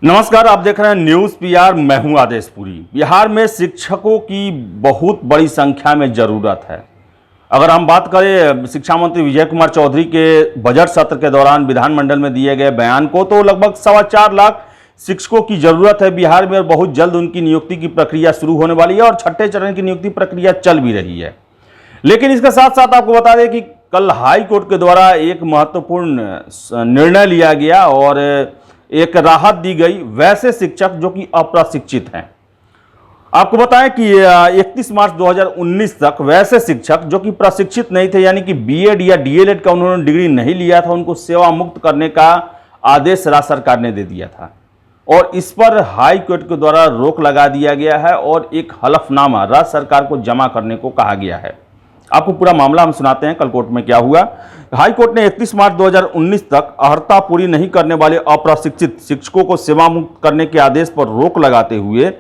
नमस्कार, आप देख रहे हैं न्यूज़ पीआर। मैं हूं आदेशपुरी। बिहार में शिक्षकों की बहुत बड़ी संख्या में ज़रूरत है। अगर हम बात करें शिक्षा मंत्री विजय कुमार चौधरी के बजट सत्र के दौरान विधानमंडल में दिए गए बयान को, तो लगभग 4.25 लाख शिक्षकों की ज़रूरत है बिहार में और बहुत जल्द उनकी नियुक्ति की प्रक्रिया शुरू होने वाली है और छठे चरण की नियुक्ति प्रक्रिया चल भी रही है। लेकिन इसके साथ साथ आपको बता दें कि कल हाई कोर्ट के द्वारा एक महत्वपूर्ण निर्णय लिया गया और एक राहत दी गई वैसे शिक्षक जो कि अप्रशिक्षित हैं। आपको बताएं कि 31 मार्च 2019 तक वैसे शिक्षक जो कि प्रशिक्षित नहीं थे, यानी कि बीएड या डीएलएड का उन्होंने डिग्री नहीं लिया था, उनको सेवा मुक्त करने का आदेश राज्य सरकार ने दे दिया था और इस पर हाई कोर्ट के द्वारा रोक लगा दिया गया है और एक हलफनामा राज्य सरकार को जमा करने को कहा गया है। आपको पूरा मामला हम सुनाते हैं कल कोर्ट में क्या हुआ। हाई कोर्ट ने 31 मार्च 2019 तक अर्हता पूरी नहीं करने वाले अप्रशिक्षित शिक्षकों को सेवा मुक्त करने के आदेश पर रोक लगाते हुए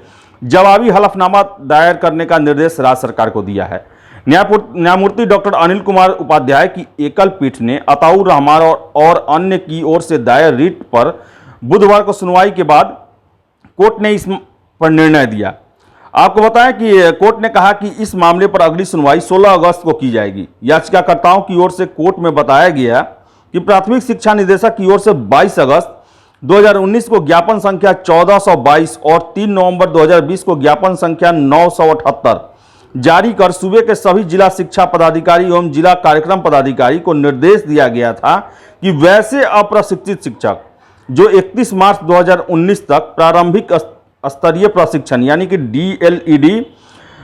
जवाबी हलफनामा दायर करने का निर्देश राज्य सरकार को दिया है। न्यायमूर्ति डॉक्टर अनिल कुमार उपाध्याय की एकल पीठ ने अताउर रहमान और अन्य की ओर से दायर रिट पर बुधवार को सुनवाई के बाद कोर्ट ने इस पर निर्णय दिया। आपको बताएं कि कोर्ट ने कहा कि इस मामले पर अगली सुनवाई 16 अगस्त को की जाएगी। याचिकाकर्ताओं की ओर से कोर्ट में बताया गया कि प्राथमिक शिक्षा निदेशक की ओर से 22 अगस्त 2019 को ज्ञापन संख्या 1422 और 3 नवंबर 2020 को ज्ञापन संख्या 978 जारी कर सूबे के सभी जिला शिक्षा पदाधिकारी एवं जिला कार्यक्रम पदाधिकारी को निर्देश दिया गया था कि वैसे अप्रशिक्षित शिक्षक जो 31 मार्च 2019 तक प्रारंभिक स्तरीय प्रशिक्षण यानी कि डीएलईडी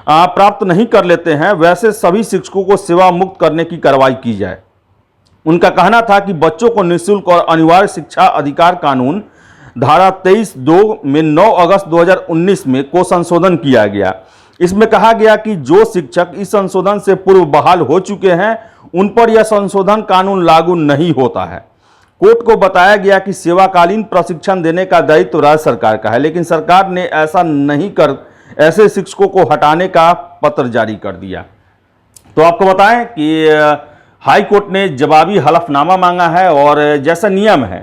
प्राप्त नहीं कर लेते हैं, वैसे सभी शिक्षकों को सेवा मुक्त करने की कार्रवाई की जाए। उनका कहना था कि बच्चों को निःशुल्क और अनिवार्य शिक्षा अधिकार कानून धारा 23(2) में 9 अगस्त 2019 में को संशोधन किया गया। इसमें कहा गया कि जो शिक्षक इस संशोधन से पूर्व बहाल हो चुके हैं उन पर यह संशोधन कानून लागू नहीं होता है। कोर्ट को बताया गया कि सेवाकालीन प्रशिक्षण देने का दायित्व राज्य सरकार का है, लेकिन सरकार ने ऐसा नहीं कर ऐसे शिक्षकों को हटाने का पत्र जारी कर दिया। तो आपको बताएं कि हाई कोर्ट ने जवाबी हलफनामा मांगा है और जैसा नियम है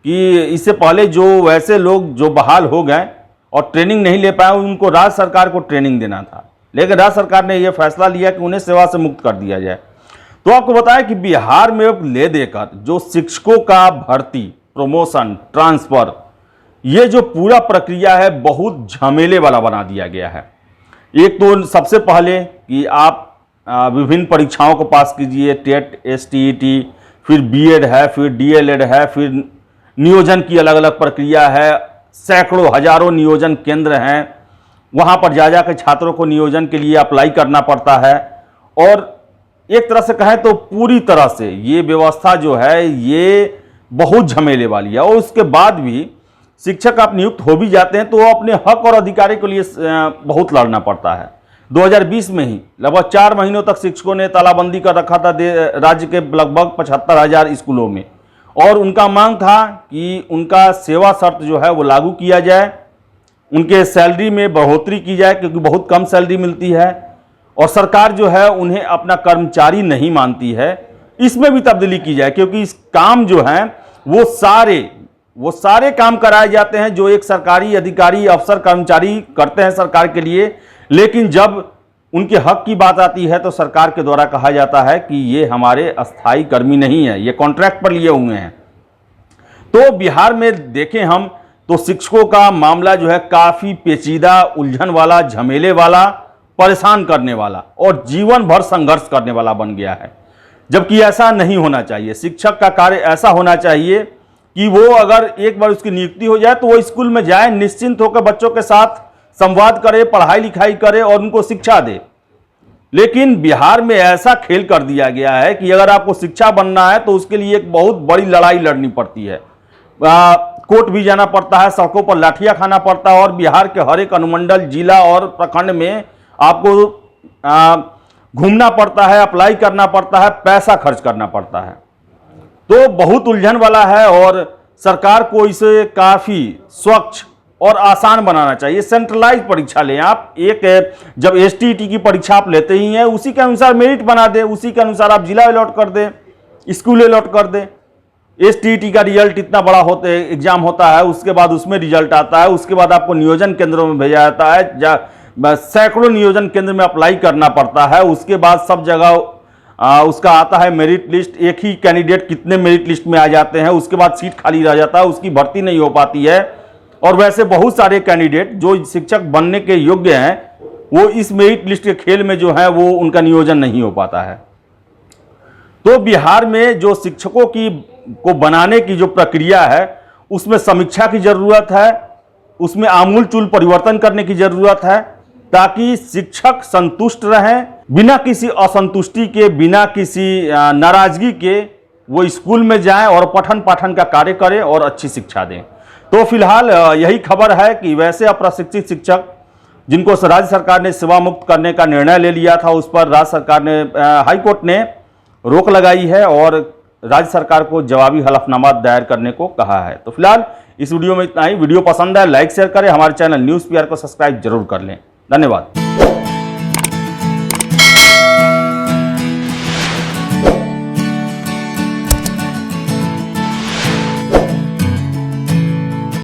कि इससे पहले जो वैसे लोग जो बहाल हो गए और ट्रेनिंग नहीं ले पाए उनको राज्य सरकार को ट्रेनिंग देना था, लेकिन राज्य सरकार ने यह फैसला लिया कि उन्हें सेवा से मुक्त कर दिया जाए। तो आपको बताया कि बिहार में ले देकर जो शिक्षकों का भर्ती, प्रमोशन, ट्रांसफर, ये जो पूरा प्रक्रिया है बहुत झमेले वाला बना दिया गया है। एक तो सबसे पहले कि आप विभिन्न परीक्षाओं को पास कीजिए, टेट, एसटीईटी, फिर बीएड है, फिर डीएलएड है, फिर नियोजन की अलग अलग प्रक्रिया है, सैकड़ों हजारों नियोजन केंद्र हैं, वहाँ पर जा के छात्रों को नियोजन के लिए अप्लाई करना पड़ता है और एक तरह से कहें तो पूरी तरह से ये व्यवस्था जो है ये बहुत झमेले वाली है। और उसके बाद भी शिक्षक आप नियुक्त हो भी जाते हैं तो अपने हक और अधिकार के लिए बहुत लड़ना पड़ता है। 2020 में ही लगभग 4 महीनों तक शिक्षकों ने तालाबंदी कर रखा था राज्य के लगभग 75,000 स्कूलों में और उनका मांग था कि उनका सेवा शर्त जो है वो लागू किया जाए, उनके सैलरी में बढ़ोतरी की जाए क्योंकि बहुत कम सैलरी मिलती है और सरकार जो है उन्हें अपना कर्मचारी नहीं मानती है, इसमें भी तब्दीली की जाए क्योंकि इस काम जो है वो सारे काम कराए जाते हैं जो एक सरकारी अधिकारी, अफसर, कर्मचारी करते हैं सरकार के लिए, लेकिन जब उनके हक की बात आती है तो सरकार के द्वारा कहा जाता है कि ये हमारे अस्थाई कर्मी नहीं है, ये कॉन्ट्रैक्ट पर लिए हुए हैं। तो बिहार में देखें हम तो शिक्षकों का मामला जो है काफी पेचीदा, उलझन वाला, झमेले वाला, परेशान करने वाला और जीवन भर संघर्ष करने वाला बन गया है, जबकि ऐसा नहीं होना चाहिए। शिक्षक का कार्य ऐसा होना चाहिए कि वो अगर एक बार उसकी नियुक्ति हो जाए तो वो स्कूल में जाए, निश्चिंत होकर बच्चों के साथ संवाद करे, पढ़ाई लिखाई करे और उनको शिक्षा दे। लेकिन बिहार में ऐसा खेल कर दिया गया है कि अगर आपको शिक्षा बनना है तो उसके लिए एक बहुत बड़ी लड़ाई लड़नी पड़ती है, कोर्ट भी जाना पड़ता है, सड़कों पर लाठियां खाना पड़ता है और बिहार के हर एक अनुमंडल, जिला और प्रखंड में आपको घूमना पड़ता है, अप्लाई करना पड़ता है, पैसा खर्च करना पड़ता है। तो बहुत उलझन वाला है और सरकार को इसे काफ़ी स्वच्छ और आसान बनाना चाहिए। सेंट्रलाइज परीक्षा लें आप, एक जब एसटीईटी की परीक्षा आप लेते ही हैं उसी के अनुसार मेरिट बना दें, उसी के अनुसार आप जिला अलॉट कर दें, स्कूल अलॉट कर दें एसटीईटी का रिजल्ट इतना बड़ा एग्जाम होता है, उसके बाद उसमें रिजल्ट आता है, उसके बाद आपको नियोजन केंद्रों में भेजा जाता है, सैकड़ों नियोजन केंद्र में अप्लाई करना पड़ता है, उसके बाद सब जगह उसका आता है मेरिट लिस्ट, एक ही कैंडिडेट कितने मेरिट लिस्ट में आ जाते हैं, उसके बाद सीट खाली रह जाता है, उसकी भर्ती नहीं हो पाती है। और वैसे बहुत सारे कैंडिडेट जो शिक्षक बनने के योग्य हैं वो इस मेरिट लिस्ट के खेल में जो है वो उनका नियोजन नहीं हो पाता है। तो बिहार में जो शिक्षकों को बनाने की जो प्रक्रिया है उसमें समीक्षा की जरूरत है, उसमें आमूलचूल परिवर्तन करने की जरूरत है, ताकि शिक्षक संतुष्ट रहें, बिना किसी असंतुष्टि के, बिना किसी नाराजगी के वो स्कूल में जाएं और पठन पाठन का कार्य करें और अच्छी शिक्षा दें। तो फिलहाल यही खबर है कि वैसे अप्रशिक्षित शिक्षक जिनको राज्य सरकार ने सेवा मुक्त करने का निर्णय ले लिया था, उस पर राज्य सरकार ने, हाई कोर्ट ने रोक लगाई है और राज्य सरकार को जवाबी हलफनामा दायर करने को कहा है। तो फिलहाल इस वीडियो में इतना ही। वीडियो पसंद है लाइक शेयर करें, हमारे चैनल न्यूज़ पीआर को सब्सक्राइब जरूर कर लें। धन्यवाद।